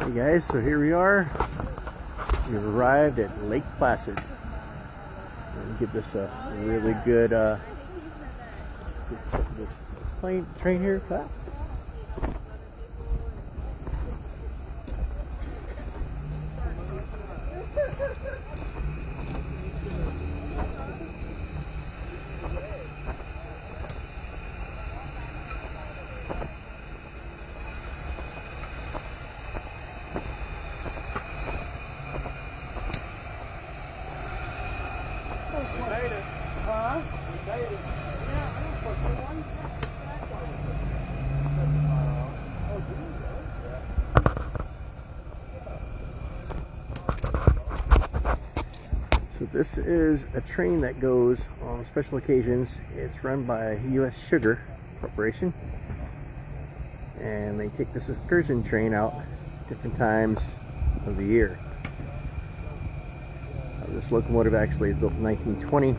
Hey guys, so here we are. We've arrived at Lake Placid. Give this a really good train here. So this is a train that goes on special occasions. It's run by U.S. Sugar Corporation, and they take this excursion train out different times of the year. This locomotive actually is built in 1920,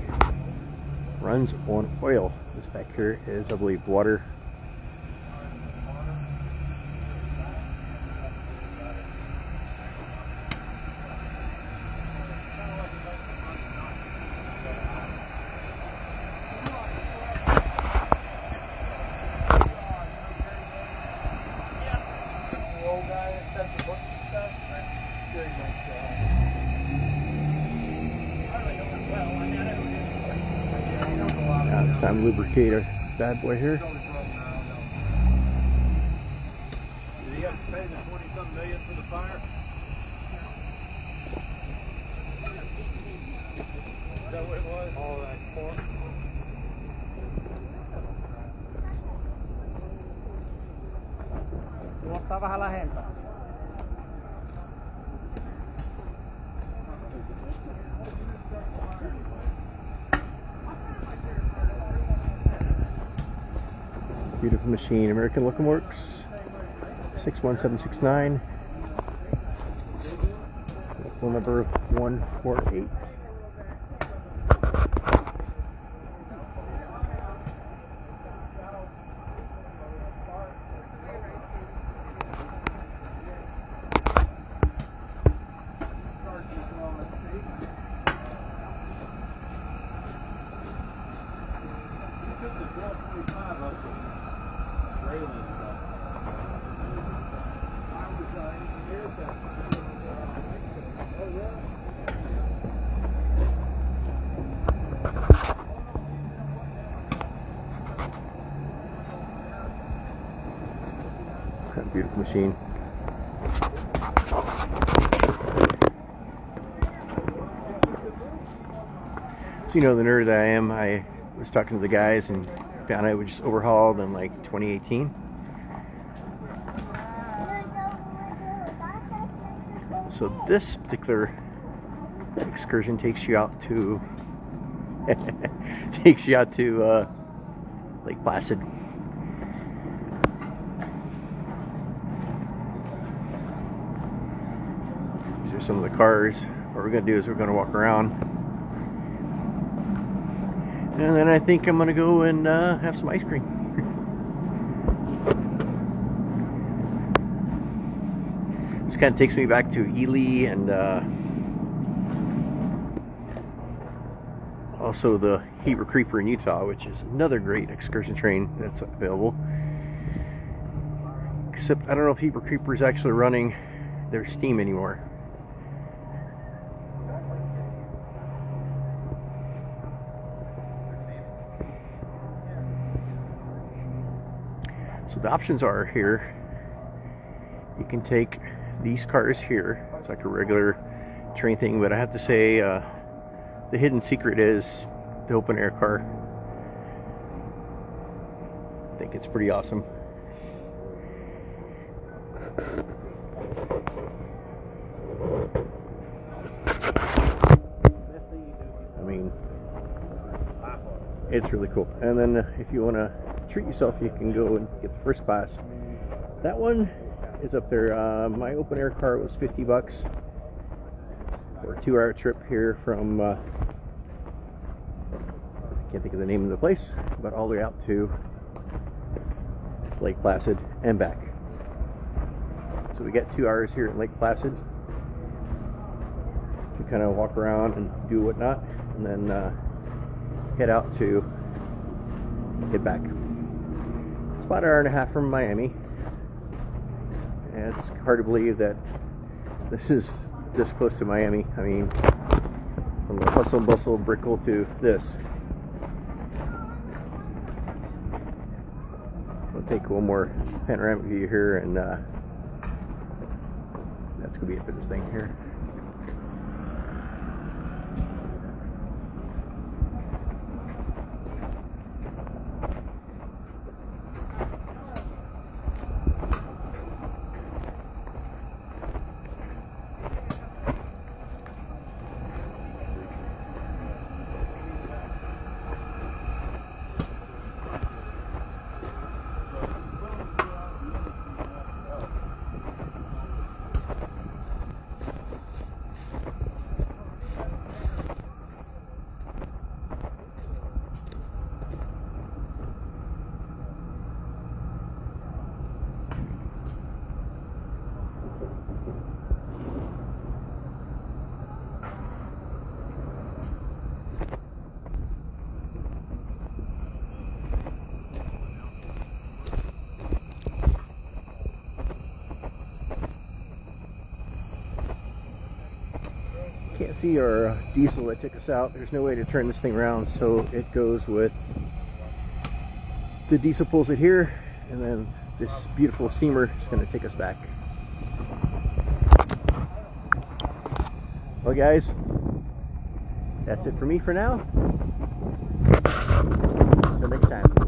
runs on oil. This back here is, I believe, water. Now it's time to lubricate our bad boy here. You have to pay the 20-some million for the fire? Is that what it was? All that for? ¿Cómo está baja la gente? Beautiful machine, American Locomotive Company 61769, phone number 148. Beautiful machine. So you know the nerd that I am, I was talking to the guys and found out it was just overhauled in like 2018. So this particular excursion takes you out to Lake Placid. These are some of the cars. What we're going to do is we're going to walk around, and then I think I'm going to go and have some ice cream. This kind of takes me back to Ely and also the Heber Creeper in Utah, which is another great excursion train that's available. Except I don't know if Heber Creeper is actually running their steam anymore. So the options are here. You can take these cars here. It's like a regular train thing, but I have to say the hidden secret is the open air car. I think it's pretty awesome. I mean, it's really cool. And then if you want to treat yourself, you can go and get the first class. That one is up there. My open air car was $50 for a 2-hour trip here from I can't think of the name of the place, but all the way out to Lake Placid and back. So we got 2 hours here at Lake Placid to kind of walk around and do whatnot, and then head out to get back. It's about an hour and a half from Miami, and it's hard to believe that this is this close to Miami. I mean, from the hustle and bustle of Brickell to this. We'll take one more panoramic view here, and that's gonna be it for this thing here. Can't see our diesel that took us out. There's no way to turn this thing around, so it goes with the diesel pulls it here, and then this beautiful steamer is going to take us back. Well guys, that's it for me for now. Until next time.